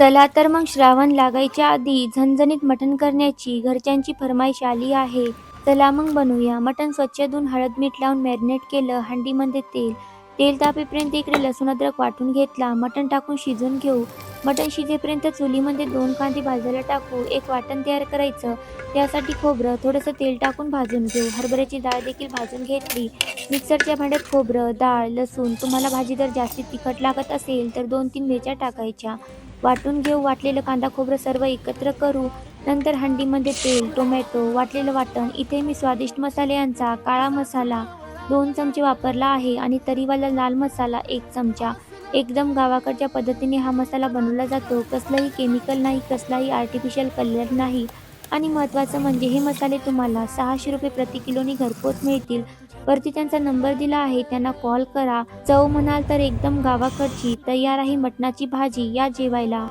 चला तर मग श्रावण लागायच्या आधी झणझणीत मटण करण्याची घरच्यांची फरमाईश आली आहे. चला मग बनवूया. मटण स्वच्छ धुवून हळद मीठ लावून मॅरिनेट केलं. हंडीमध्ये तेल तापेपर्यंत इकडे लसूण अद्रक वाटून घेतला. मटण टाकून शिजवून घेऊ. मटण शिजेपर्यंत चुलीमध्ये 2 कांदे भाजायला टाकू. एक वाटण तयार करायचं. त्यासाठी खोबरं थोडंसं तेल टाकून भाजून घेऊ. हरभऱ्याची डाळ देखील भाजून घेतली. मिक्सरच्या भांड्यात खोबरं, डाळ, लसूण, तुम्हाला भाजी जर जास्ती तिखट लागत असेल तर 2-3 मिरच्या टाकायच्या. वाटून घेऊ. वाटलेलं कांदा खोबरं सर्व एकत्र करू. नंतर हंडीमध्ये तेल, टोमॅटो, वाटलेलं वाटण. इथे मी स्वादिष्ट मसाले यांचा काळा मसाला 2 चमचे वापरला आहे आणि तरीवाला लाल मसाला 1 चमचा. एकदम गावाकडच्या पद्धतीने हा मसाला बनवला जातो. कसलंही केमिकल नाही, कसलाही आर्टिफिशियल कलर नाही. आणि महत्त्वाचं म्हणजे हे मसाले तुम्हाला ₹600 प्रति किलोनी घरपोच मिळतील. वरती त्यांचा नंबर दिला आहे, त्यांना कॉल करा. चव म्हणाल तर एकदम गावाकडची. तयार आहे मटणाची भाजी, या जेवायला.